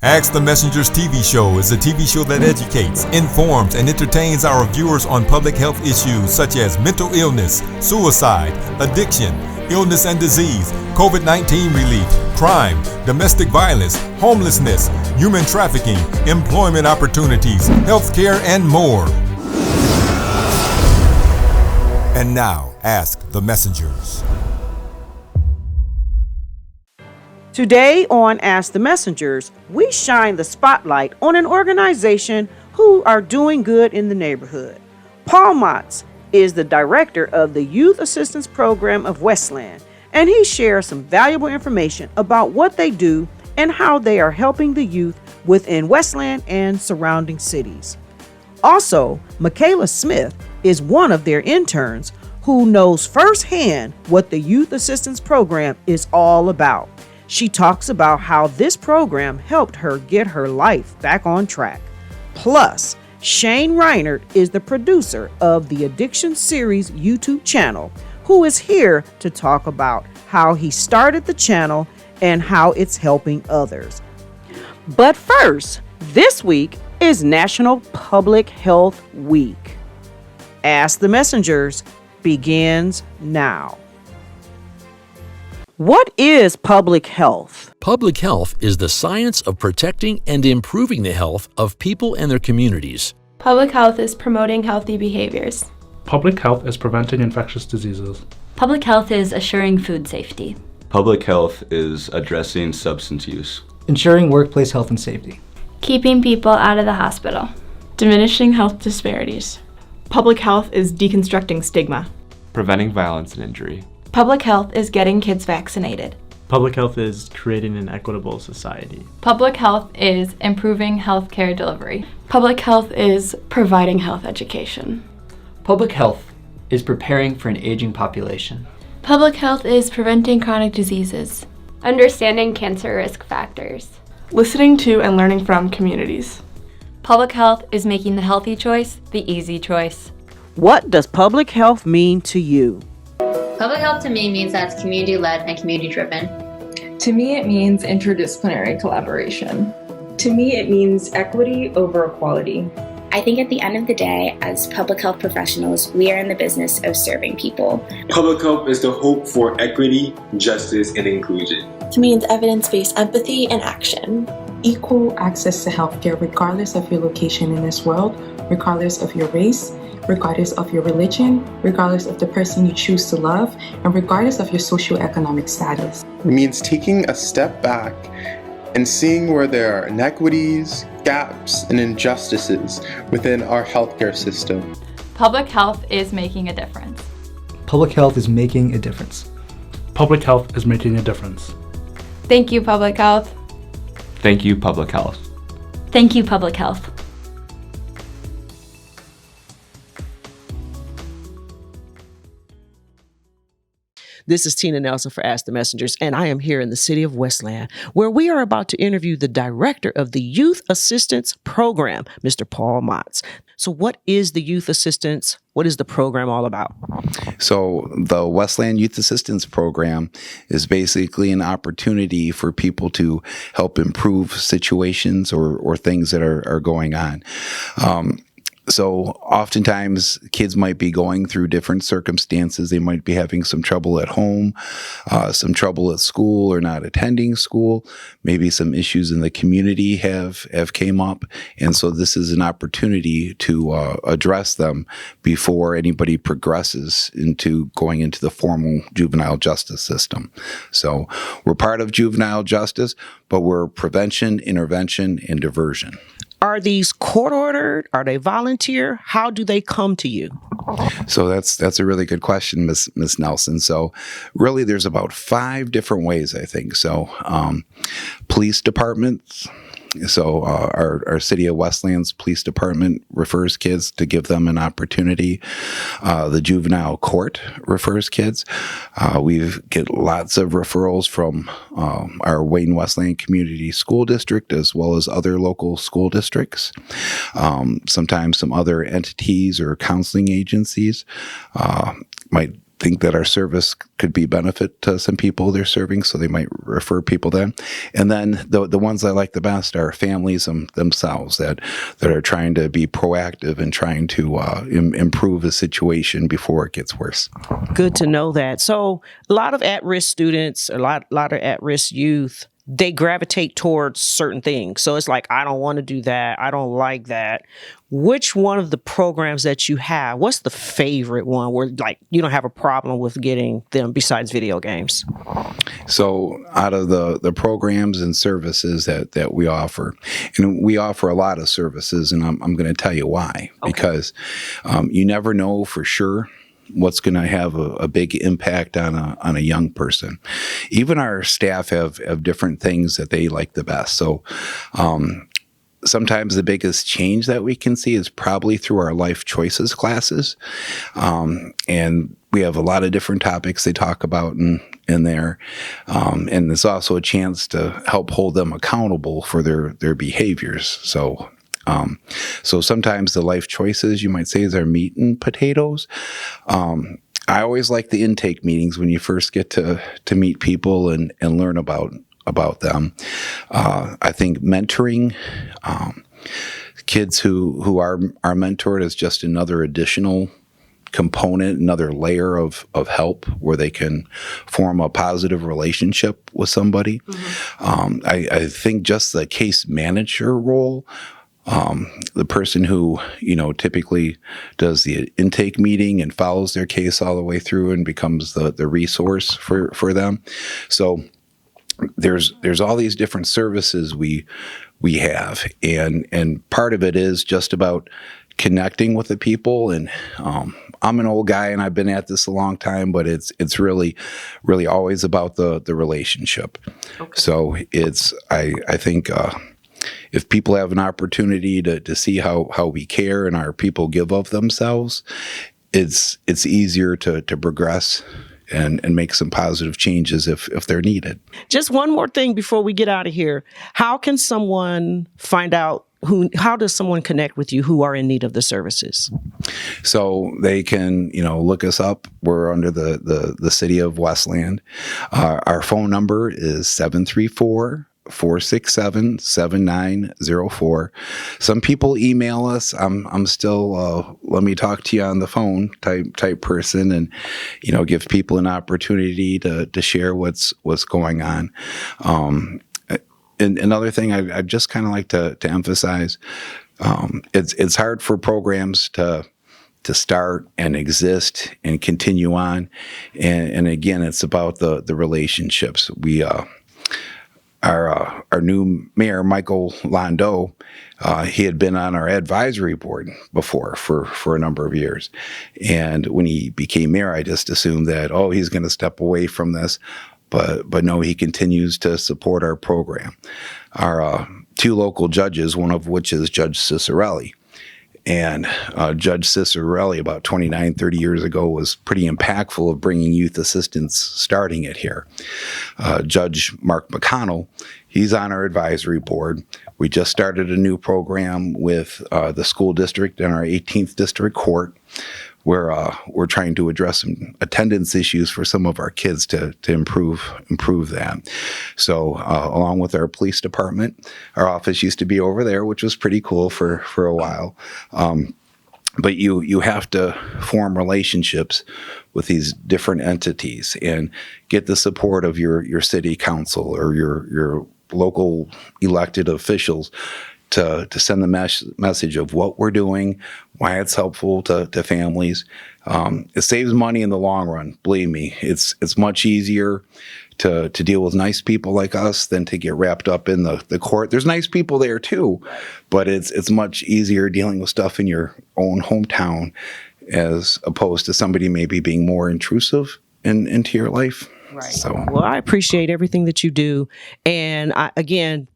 Ask the Messenger's TV show is a TV show that educates, informs, and entertains our viewers on public health issues such as mental illness, suicide, addiction, illness and disease, COVID-19 relief, crime, domestic violence, homelessness, human trafficking, employment opportunities, healthcare, and more. And now, Ask the Messengers. Today on Ask the Messengers, we shine the spotlight on an organization who are doing good in the neighborhood. Paul Motz is the director of the Youth Assistance Program of Westland, and he shares some valuable information about what they do and how they are helping the youth within Westland and surrounding cities. Also, Mykala Smith is one of their interns who knows firsthand what the Youth Assistance Program is all about. She talks about how this program helped her get her life back on track. Plus, Shane Reinert is the producer of the Addiction Series YouTube channel, who is here to talk about how he started the channel and how it's helping others. But first, this week is National Public Health Week. Ask the Messengers begins now. What is public health? Public health is the science of protecting and improving the health of people and their communities. Public health is promoting healthy behaviors. Public health is preventing infectious diseases. Public health is assuring food safety. Public health is addressing substance use. Ensuring workplace health and safety. Keeping people out of the hospital. Diminishing health disparities. Public health is deconstructing stigma. Preventing violence and injury. Public health is getting kids vaccinated. Public health is creating an equitable society. Public health is improving healthcare delivery. Public health is providing health education. Public health is preparing for an aging population. Public health is preventing chronic diseases. Understanding cancer risk factors. Listening to and learning from communities. Public health is making the healthy choice the easy choice. What does public health mean to you? Public health to me means that it's community-led and community-driven. To me, it means interdisciplinary collaboration. To me, it means equity over equality. I think at the end of the day, as public health professionals, we are in the business of serving people. Public health is the hope for equity, justice, and inclusion. To me, it's evidence-based empathy and action. Equal access to healthcare regardless of your location in this world, regardless of your race, regardless of your religion, regardless of the person you choose to love, and regardless of your socioeconomic status. It means taking a step back and seeing where there are inequities, gaps, and injustices within our healthcare system. Public health is making a difference. Public health is making a difference. Public health is making a difference. Thank you, public health. Thank you, public health. Thank you, public health. This is Tina Nelson for Ask the Messengers, and I am here in the city of Westland, where we are about to interview the director of the Youth Assistance Program, Mr. Paul Motz. So what is the Youth Assistance? What is the program all about? So the Westland Youth Assistance Program is basically an opportunity for people to help improve situations or things that are going on. So oftentimes kids might be going through different circumstances. They might be having some trouble at home, some trouble at school or not attending school. Maybe some issues in the community have came up. And so this is an opportunity to address them before anybody progresses into going into the formal juvenile justice system. So we're part of juvenile justice, but we're prevention, intervention, and diversion. Are these court-ordered? Are they volunteer? How do they come to you? So that's a really good question, Miss Nelson. So really there's about 5 different ways, I think. So police departments. So our City of Westland's police department refers kids to give them an opportunity. The juvenile court refers kids. We get lots of referrals from our Wayne Westland Community School District as well as other local school districts. Sometimes some other entities or counseling agencies might think that our service could be benefit to some people they're serving, so they might refer people then. And then the ones I like the best are families themselves that are trying to be proactive and trying to improve a situation before it gets worse. Good to know that. So a lot of at-risk students, a lot of at-risk youth, they gravitate towards certain things. So it's like, I don't want to do that. I don't like that. Which one of the programs that you have, what's the favorite one where like you don't have a problem with getting them besides video games? So out of the programs and services that we offer, and we offer a lot of services, and I'm going to tell you why. Okay. Because you never know for sure what's going to have a big impact on a young person. Even our staff have different things that they like the best. So sometimes the biggest change that we can see is probably through our life choices classes. And we have a lot of different topics they talk about in there. And it's also a chance to help hold them accountable for their behaviors. So sometimes the life choices, you might say, is our meat and potatoes. I always like the intake meetings when you first get to meet people and learn about them. I think mentoring kids who are mentored is just another additional component, another layer of help where they can form a positive relationship with somebody. Mm-hmm. I think just the case manager role, the person who, typically does the intake meeting and follows their case all the way through and becomes the resource for them. So there's all these different services we have, and part of it is just about connecting with the people. And I'm an old guy and I've been at this a long time, but it's really always about the relationship. Okay. So I think if people have an opportunity to see how we care and our people give of themselves, it's easier to progress and make some positive changes if they're needed. Just one more thing before we get out of here. How can someone find out how does someone connect with you who are in need of the services? So they can, look us up. We're under the city of Westland. Our phone number is 734-467-7904. Some people email us. I'm still let me talk to you on the phone type person, and give people an opportunity to share what's going on. And another thing I'd just kind of like to emphasize, it's hard for programs to start and exist and continue on, and again, it's about the relationships. We Our new mayor, Michael Londo, he had been on our advisory board before for a number of years. And when he became mayor, I just assumed that, he's going to step away from this. But no, he continues to support our program. Our two local judges, one of which is Judge Cicerelli. And Judge Cicerelli, about 29, 30 years ago, was pretty impactful of bringing youth assistance, starting it here. Judge Mark McConnell, he's on our advisory board. We just started a new program with the school district and our 18th District Court, where we're trying to address some attendance issues for some of our kids to improve that. So along with our police department, our office used to be over there, which was pretty cool for a while. But you have to form relationships with these different entities and get the support of your city council or your local elected officials to send the message of what we're doing, why it's helpful to families. It saves money in the long run. Believe me, it's much easier to deal with nice people like us than to get wrapped up in the court. There's nice people there too, but it's much easier dealing with stuff in your own hometown as opposed to somebody maybe being more intrusive into your life. Right. So, well, I appreciate everything that you do. And I'm glad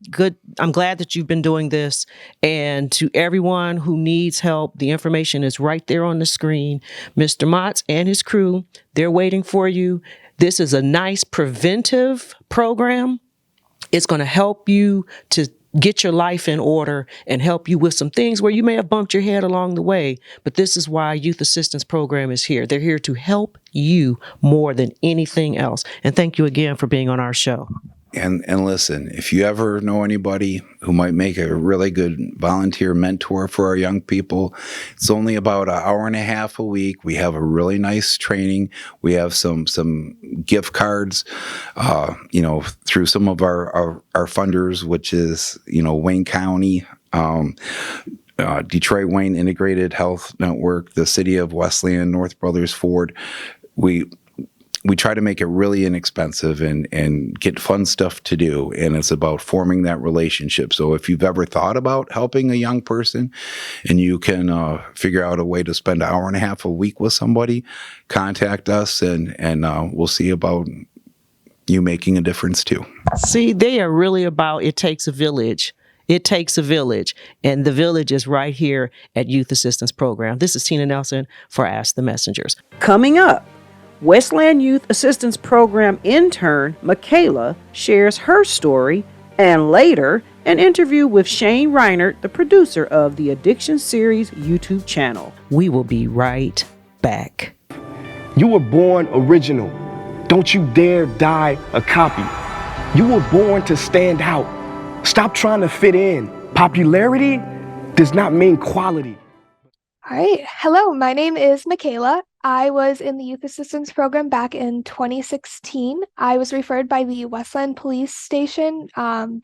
that you've been doing this. And to everyone who needs help, the information is right there on the screen. Mr. Motz and his crew, they're waiting for you. This is a nice preventive program. It's going to help you to get your life in order and help you with some things where you may have bumped your head along the way. But this is why Youth Assistance Program is here. They're here to help you more than anything else. And thank you again for being on our show. And listen, if you ever know anybody who might make a really good volunteer mentor for our young people, it's only about an hour and a half a week. We have a really nice training. We have some gift cards, through some of our funders, which is, Wayne County, Detroit Wayne Integrated Health Network, the city of Westland, North Brothers Ford. We try to make it really inexpensive and get fun stuff to do. And it's about forming that relationship. So if you've ever thought about helping a young person and you can figure out a way to spend an hour and a half a week with somebody, contact us and we'll see about you making a difference too. See, they are really about it takes a village. It takes a village. And the village is right here at Youth Assistance Program. This is Tina Nelson for Ask the Messengers. Coming up, Westland Youth Assistance Program intern Mykala shares her story, and later, an interview with Shane Reinert, the producer of the Addiction Series YouTube channel. We will be right back. You were born original. Don't you dare die a copy. You were born to stand out. Stop trying to fit in. Popularity does not mean quality. All right. Hello, my name is Mykala. I was in the Youth Assistance Program back in 2016. I was referred by the Westland Police Station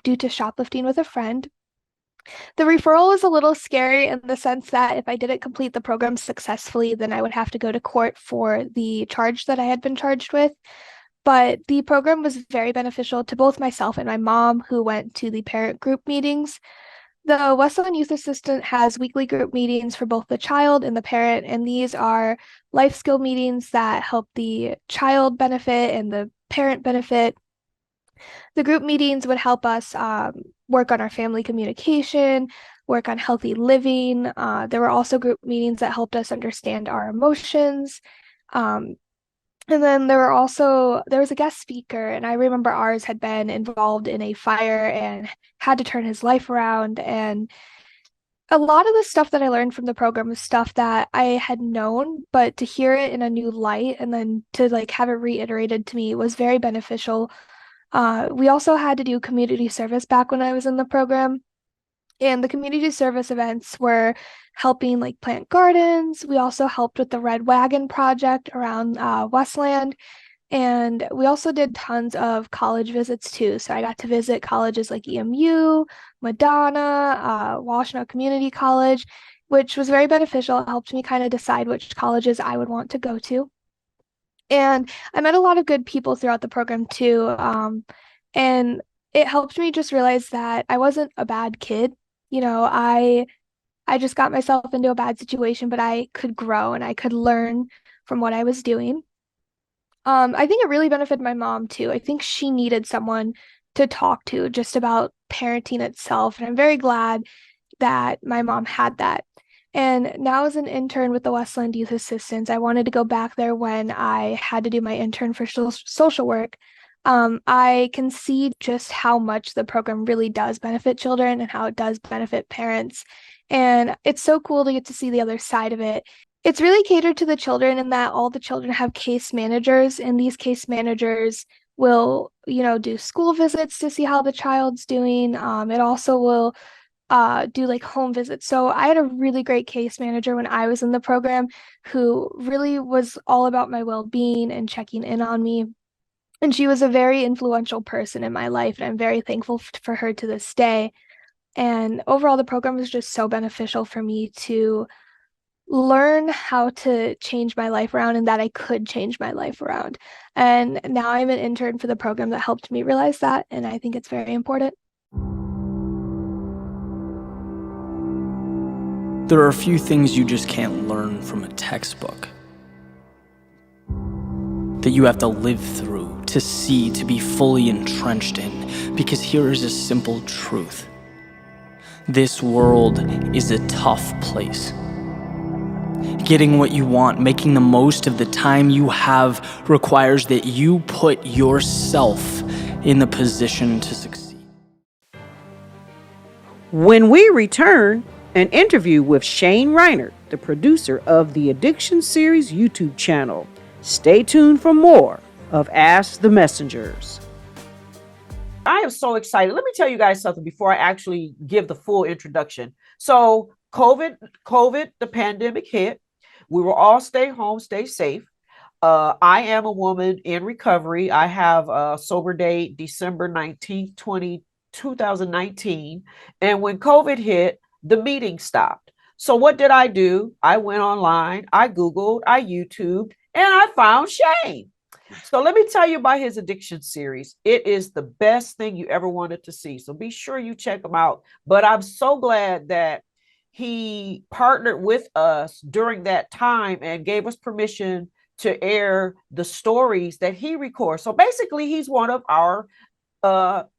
due to shoplifting with a friend. The referral was a little scary in the sense that if I didn't complete the program successfully, then I would have to go to court for the charge that I had been charged with. But the program was very beneficial to both myself and my mom, who went to the parent group meetings. The Westland Youth Assistant has weekly group meetings for both the child and the parent, and these are life skill meetings that help the child benefit and the parent benefit. The group meetings would help us work on our family communication, work on healthy living. There were also group meetings that helped us understand our emotions. And then there was a guest speaker, and I remember ours had been involved in a fire and had to turn his life around. And a lot of the stuff that I learned from the program was stuff that I had known, but to hear it in a new light and then to have it reiterated to me was very beneficial. We also had to do community service back when I was in the program. And the community service events were helping plant gardens. We also helped with the Red Wagon project around Westland. And we also did tons of college visits too. So I got to visit colleges like EMU, Madonna, Washtenaw Community College, which was very beneficial. It helped me kind of decide which colleges I would want to go to. And I met a lot of good people throughout the program too. And it helped me just realize that I wasn't a bad kid. I just got myself into a bad situation, but I could grow and I could learn from what I was doing. I think it really benefited my mom too. I think she needed someone to talk to just about parenting itself. And I'm very glad that my mom had that. And now as an intern with the Westland Youth Assistance, I wanted to go back there when I had to do my intern for social work. I can see just how much the program really does benefit children and how it does benefit parents. And it's so cool to get to see the other side of it. It's really catered to the children in that all the children have case managers, and these case managers will, do school visits to see how the child's doing. It also will do home visits. So I had a really great case manager when I was in the program who really was all about my well-being and checking in on me. And she was a very influential person in my life, and I'm very thankful for her to this day. And overall, the program was just so beneficial for me to learn how to change my life around and that I could change my life around. And now I'm an intern for the program that helped me realize that, and I think it's very important. There are a few things you just can't learn from a textbook, that you have to live through, to see, to be fully entrenched in, because here is a simple truth. This world is a tough place. Getting what you want, making the most of the time you have, requires that you put yourself in the position to succeed. When we return, an interview with Shane Reinert, the producer of the Addiction Series YouTube channel. Stay tuned for more of Ask the Messengers. I am so excited. Let me tell you guys something before I actually give the full introduction. So COVID, the pandemic hit. We will all stay home, stay safe. I am a woman in recovery. I have a sober date, December 19th, 2019. And when COVID hit, the meeting stopped. So what did I do? I went online, I Googled, I YouTubed, and I found Shane. So let me tell you about his addiction series. It is the best thing you ever wanted to see. So be sure you check him out. But I'm so glad that he partnered with us during that time and gave us permission to air the stories that he records. So basically, he's one of our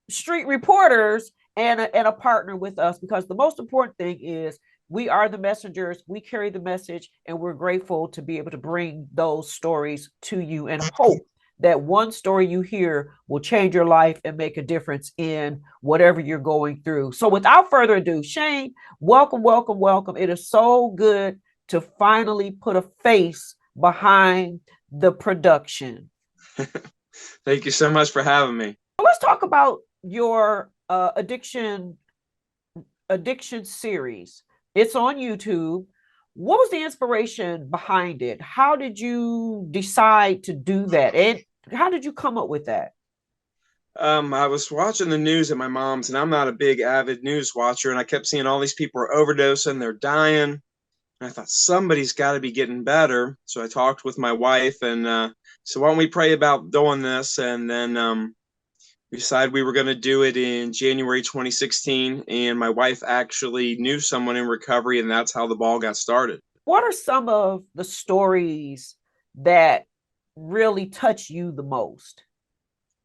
street reporters and a partner with us, because the most important thing is we are the messengers. We carry the message, and we're grateful to be able to bring those stories to you and hope that one story you hear will change your life and make a difference in whatever you're going through. So without further ado, Shane, welcome, welcome, welcome. It is so good to finally put a face behind the production. Thank you so much for having me. Let's talk about your addiction series. It's on YouTube. What was the inspiration behind it? How did you decide to do that? And how did you come up with that? I was watching the news at my mom's, and I'm not a big avid news watcher, and I kept seeing all these people are overdosing, they're dying. And I thought somebody's got to be getting better. So I talked with my wife and so why don't we pray about doing this? And then we decided we were going to do it in January 2016, and my wife actually knew someone in recovery, and that's how the ball got started. What are some of the stories that really touch you the most?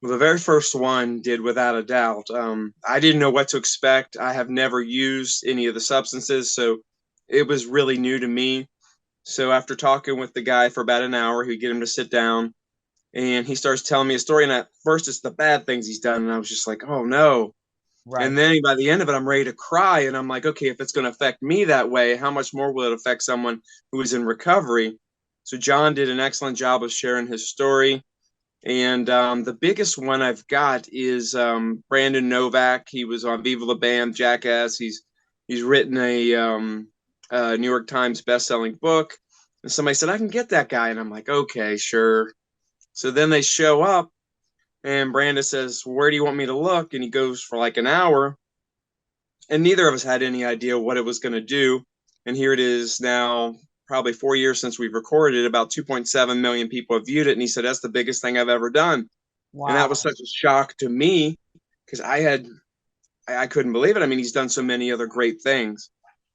Well, the very first one did, without a doubt. I didn't know what to expect. I have never used any of the substances, so it was really new to me. So after talking with the guy for about an hour, he'd get him to sit down, and he starts telling me a story. And at first, it's the bad things he's done, and I was just like, "Oh no!" Right. And then by the end of it, I'm ready to cry, and I'm like, "Okay, if it's going to affect me that way, how much more will it affect someone who is in recovery?" So John did an excellent job of sharing his story. And the biggest one I've got is Brandon Novak. He was on Viva La Bam, Jackass. He's written a New York Times best-selling book. And somebody said, "I can get that guy." And I'm like, "Okay, sure." So then they show up, and Brandon says, "Where do you want me to look?" And he goes for like an hour. And neither of us had any idea what it was going to do. And here it is now, probably 4 years since we've recorded it. About 2.7 million people have viewed it. And he said, "That's the biggest thing I've ever done." Wow. And that was such a shock to me, because I couldn't believe it. I mean, he's done so many other great things.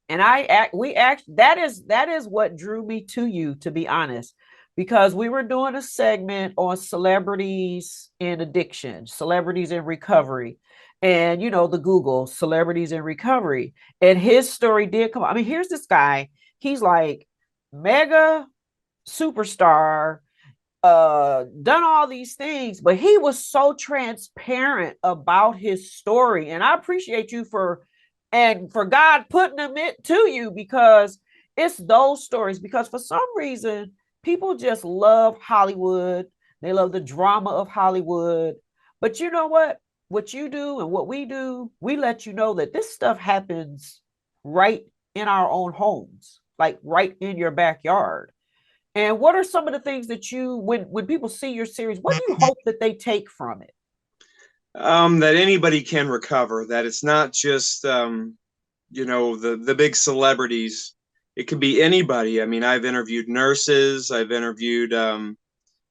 And that is what drew me to you, to be honest, because we were doing a segment on celebrities in addiction, celebrities in recovery, and the Google celebrities in recovery, and his story did come. I mean, here's this guy. He's like mega superstar, done all these things, but he was so transparent about his story, and I appreciate you for God putting them to you, because it's those stories. Because for some reason, people just love Hollywood. They love the drama of Hollywood. But you know what? What you do and what we do, we let you know that this stuff happens right in our own homes, like right in your backyard. And what are some of the things that when people see your series, what do you hope that they take from it? That anybody can recover, that it's not just, the big celebrities. It could be anybody. I mean, I've interviewed nurses, I've interviewed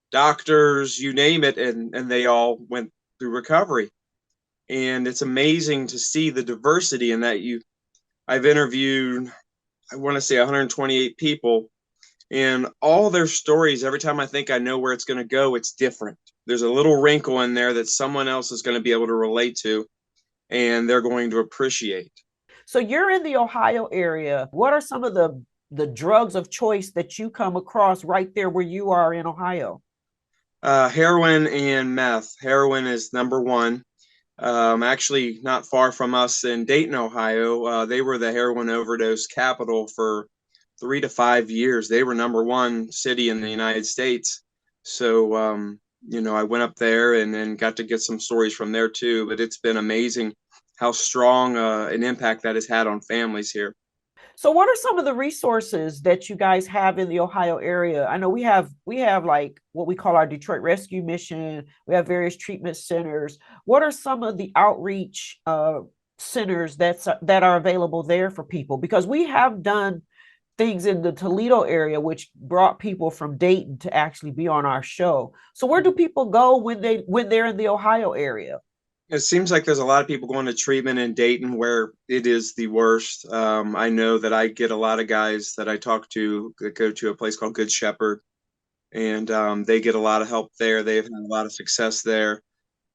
doctors, you name it, and they all went through recovery. And it's amazing to see the diversity in that. I've interviewed, I want to say 128 people, and all their stories, every time I think I know where it's going to go, it's different. There's a little wrinkle in there that someone else is going to be able to relate to, and they're going to appreciate. So you're in the Ohio area. What are some of the drugs of choice that you come across right there where you are in Ohio? Heroin and meth. Heroin is number one. actually not far from us in Dayton, Ohio. They were the heroin overdose capital for 3 to 5 years. They were number one city in the United States. So, I went up there and got to get some stories from there too. But it's been amazing how strong an impact that has had on families here. So what are some of the resources that you guys have in the Ohio area? I know we have like what we call our Detroit Rescue Mission. We have various treatment centers. What are some of the outreach centers that are available there for people? Because we have done things in the Toledo area, which brought people from Dayton to actually be on our show. So where do people go when they're in the Ohio area? It seems like there's a lot of people going to treatment in Dayton where it is the worst. I know that I get a lot of guys that I talk to that go to a place called Good Shepherd, and they get a lot of help there. They've had a lot of success there.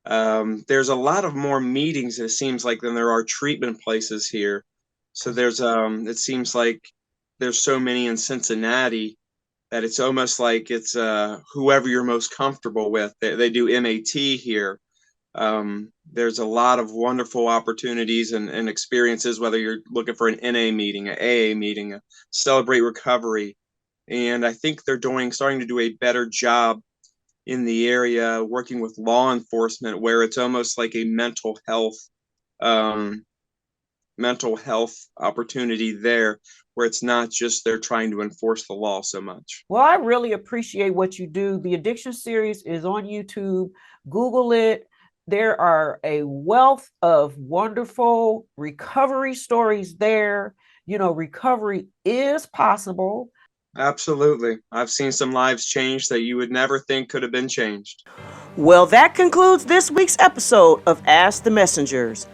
There's a lot of more meetings, it seems like, than there are treatment places here. So it seems like there's so many in Cincinnati that it's almost like it's whoever you're most comfortable with. They do MAT here. There's a lot of wonderful opportunities and experiences, whether you're looking for an NA meeting, an AA meeting, a Celebrate Recovery. And I think they're starting to do a better job in the area working with law enforcement, where it's almost like a mental health opportunity there, where it's not just they're trying to enforce the law so much. Well, I really appreciate what you do. The Addiction Series is on YouTube. Google it. There are a wealth of wonderful recovery stories there. Recovery is possible. Absolutely. I've seen some lives changed that you would never think could have been changed. Well, that concludes this week's episode of Ask the Messengers.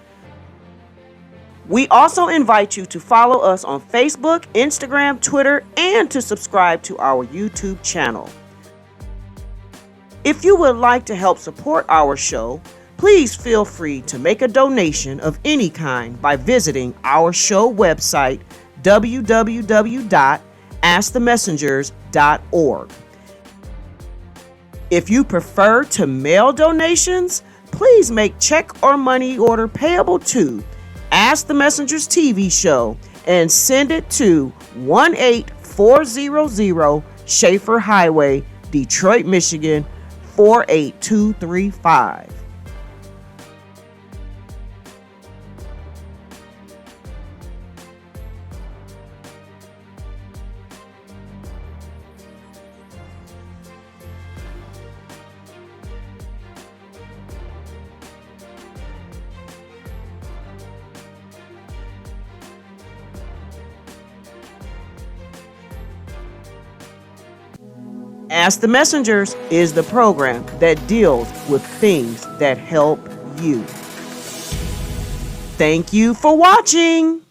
We also invite you to follow us on Facebook, Instagram, Twitter, and to subscribe to our YouTube channel. If you would like to help support our show, please feel free to make a donation of any kind by visiting our show website, www.askthemessengers.org. If you prefer to mail donations, please make check or money order payable to Ask the Messengers TV show and send it to 18400 Schaefer Highway, Detroit, Michigan 48235. Ask the Messengers is the program that deals with things that help you. Thank you for watching.